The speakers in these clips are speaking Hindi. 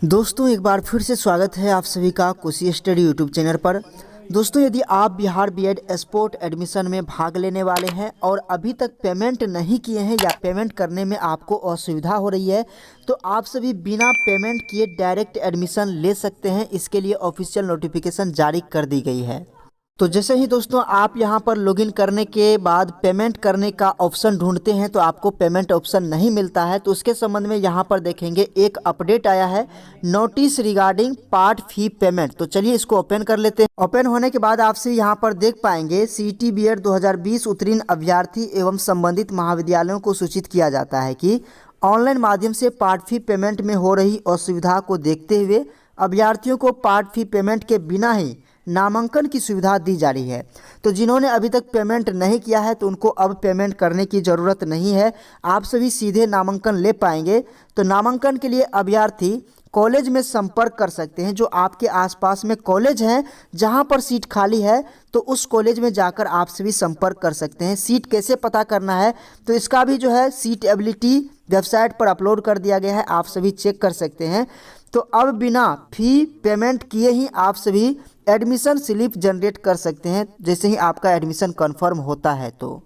दोस्तों एक बार फिर से स्वागत है आप सभी का कोसी स्टडी यूट्यूब चैनल पर। दोस्तों यदि आप बिहार बीएड स्पोर्ट एडमिशन में भाग लेने वाले हैं और अभी तक पेमेंट नहीं किए हैं या पेमेंट करने में आपको असुविधा हो रही है तो आप सभी बिना पेमेंट किए डायरेक्ट एडमिशन ले सकते हैं। इसके लिए ऑफिशियल नोटिफिकेशन जारी कर दी गई है। तो जैसे ही दोस्तों आप यहां पर लॉगिन करने के बाद पेमेंट करने का ऑप्शन ढूंढते हैं तो आपको पेमेंट ऑप्शन नहीं मिलता है। तो उसके संबंध में यहां पर देखेंगे एक अपडेट आया है, notice regarding part fee payment. तो चलिए इसको ओपन कर लेते हैं। ओपन होने के बाद आपसे यहां पर देख पाएंगे सीईटी बीएड 2020 उत्तीर्ण अभ्यर्थी एवं संबंधित महाविद्यालयों को सूचित किया जाता है कि ऑनलाइन माध्यम से पार्ट फी पेमेंट में हो रही असुविधा को देखते हुए अभ्यर्थियों को पार्ट फी पेमेंट के बिना ही नामांकन की सुविधा दी जा रही है। तो जिन्होंने अभी तक पेमेंट नहीं किया है तो उनको अब पेमेंट करने की ज़रूरत नहीं है, आप सभी सीधे नामांकन ले पाएंगे। तो नामांकन के लिए अभ्यर्थी कॉलेज में संपर्क कर सकते हैं। जो आपके आसपास में कॉलेज हैं जहां पर सीट खाली है तो उस कॉलेज में जाकर आप सभी संपर्क कर सकते हैं। सीट कैसे पता करना है तो इसका भी जो है सीट एबिलिटी वेबसाइट पर अपलोड कर दिया गया है, आप सभी चेक कर सकते हैं। तो अब बिना फी पेमेंट किए ही आप सभी एडमिशन स्लिप जनरेट कर सकते हैं जैसे ही आपका एडमिशन कंफर्म होता है। तो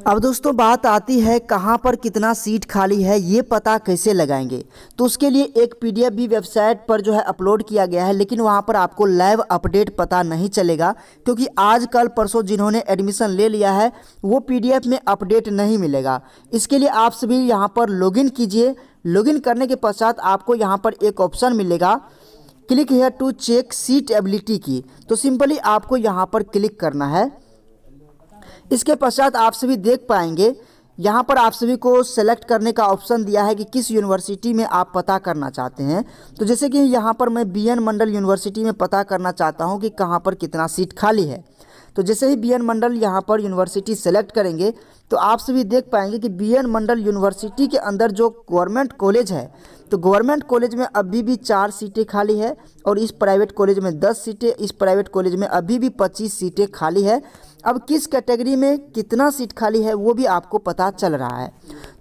अब दोस्तों बात आती है कहां पर कितना सीट खाली है ये पता कैसे लगाएंगे। तो उसके लिए एक पीडीएफ भी वेबसाइट पर जो है अपलोड किया गया है, लेकिन वहां पर आपको लाइव अपडेट पता नहीं चलेगा क्योंकि आज कल परसों जिन्होंने एडमिशन ले लिया है वो पीडीएफ में अपडेट नहीं मिलेगा। इसके लिए आप सभी यहाँ पर लॉगिन कीजिए। लॉगिन करने के पश्चात आपको यहाँ पर एक ऑप्शन मिलेगा, click here to check seat ability की। तो सिंपली आपको यहाँ पर क्लिक करना है। इसके पश्चात आप सभी देख पाएंगे यहाँ पर आप सभी को सेलेक्ट करने का ऑप्शन दिया है कि किस यूनिवर्सिटी में आप पता करना चाहते हैं। तो जैसे कि यहाँ पर मैं बीएन मंडल यूनिवर्सिटी में पता करना चाहता हूँ कि कहाँ पर कितना सीट खाली है। तो जैसे ही बीएन मंडल यहाँ पर यूनिवर्सिटी सेलेक्ट करेंगे तो आप सभी देख पाएंगे कि बीएन मंडल यूनिवर्सिटी के अंदर जो गवर्नमेंट कॉलेज है तो गवर्नमेंट कॉलेज में अभी भी 4 सीटें खाली है और इस प्राइवेट कॉलेज में 10 सीटें, इस प्राइवेट कॉलेज में अभी भी 25 सीटें खाली है। अब किस कैटेगरी में कितना सीट खाली है वो भी आपको पता चल रहा है।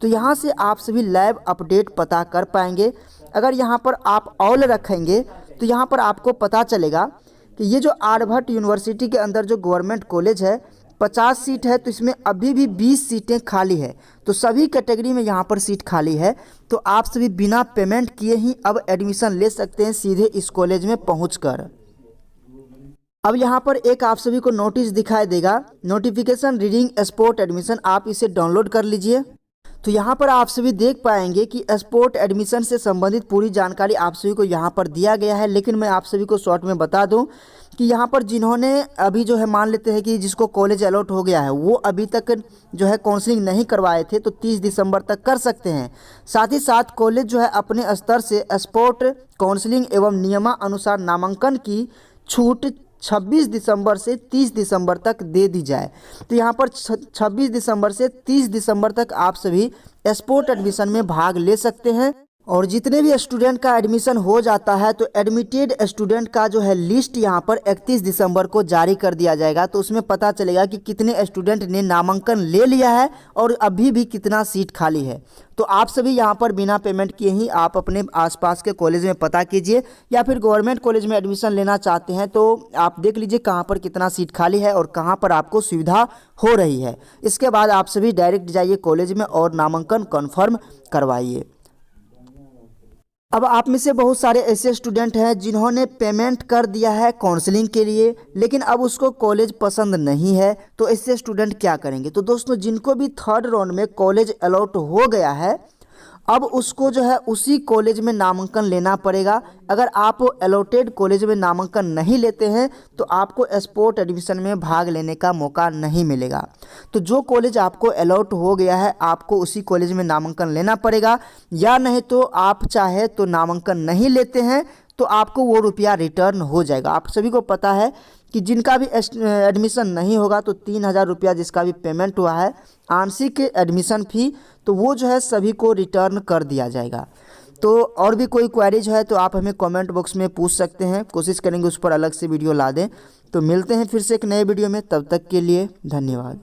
तो यहाँ से आप सभी लाइव अपडेट पता कर पाएंगे। अगर यहाँ पर आप ऑल रखेंगे तो यहाँ पर आपको पता चलेगा कि ये जो आर्यभट्ट यूनिवर्सिटी के अंदर जो गवर्नमेंट कॉलेज है 50 सीट है तो इसमें अभी भी 20 सीटें खाली है। तो सभी कैटेगरी में यहाँ पर सीट खाली है। तो आप सभी बिना पेमेंट किए ही अब एडमिशन ले सकते हैं सीधे इस कॉलेज में पहुंचकर। अब यहाँ पर एक आप सभी को नोटिस दिखाई देगा, नोटिफिकेशन रीडिंग स्पोर्ट एडमिशन, आप इसे डाउनलोड कर लीजिए। तो यहाँ पर आप सभी देख पाएंगे कि स्पोर्ट एडमिशन से संबंधित पूरी जानकारी आप सभी को यहाँ पर दिया गया है। लेकिन मैं आप सभी को शॉर्ट में बता दूं कि यहाँ पर जिन्होंने अभी जो है मान लेते हैं कि जिसको कॉलेज अलॉट हो गया है वो अभी तक जो है काउंसलिंग नहीं करवाए थे तो 30 दिसंबर तक कर सकते हैं। साथ ही साथ कॉलेज जो है अपने स्तर से स्पोर्ट काउंसलिंग एवं नियमानुसार नामांकन की छूट 26 दिसंबर से 30 दिसंबर तक दे दी जाए। तो यहाँ पर 26 दिसंबर से 30 दिसंबर तक आप सभी स्पोर्ट एडमिशन में भाग ले सकते हैं। और जितने भी स्टूडेंट का एडमिशन हो जाता है तो एडमिटेड स्टूडेंट का जो है लिस्ट यहाँ पर 31 दिसंबर को जारी कर दिया जाएगा। तो उसमें पता चलेगा कि कितने स्टूडेंट ने नामांकन ले लिया है और अभी भी कितना सीट खाली है। तो आप सभी यहाँ पर बिना पेमेंट किए ही आप अपने आसपास के कॉलेज में पता कीजिए, या फिर गवर्नमेंट कॉलेज में एडमिशन लेना चाहते हैं तो आप देख लीजिए कहाँ पर कितना सीट खाली है और कहाँ पर आपको सुविधा हो रही है। इसके बाद आप सभी डायरेक्ट जाइए कॉलेज में और नामांकन कन्फर्म करवाइए। अब आप में से बहुत सारे ऐसे स्टूडेंट हैं जिन्होंने पेमेंट कर दिया है काउंसलिंग के लिए लेकिन अब उसको कॉलेज पसंद नहीं है। तो ऐसे स्टूडेंट क्या करेंगे। तो दोस्तों जिनको भी थर्ड राउंड में कॉलेज अलॉट हो गया है अब उसको जो है उसी कॉलेज में नामांकन लेना पड़ेगा। अगर आप अलॉटेड कॉलेज में नामांकन नहीं लेते हैं तो आपको स्पोर्ट एडमिशन में भाग लेने का मौका नहीं मिलेगा। तो जो कॉलेज आपको अलॉट हो गया है आपको उसी कॉलेज में नामांकन लेना पड़ेगा, या नहीं तो आप चाहे तो नामांकन नहीं लेते हैं तो आपको वो रुपया रिटर्न हो जाएगा। आप सभी को पता है कि जिनका भी एडमिशन नहीं होगा तो 3000 रुपया जिसका भी पेमेंट हुआ है आंशिक एडमिशन फ़ी तो वो जो है सभी को रिटर्न कर दिया जाएगा। तो और भी कोई क्वेरीज है तो आप हमें कमेंट बॉक्स में पूछ सकते हैं, कोशिश करेंगे उस पर अलग से वीडियो ला दें। तो मिलते हैं फिर से एक नए वीडियो में, तब तक के लिए धन्यवाद।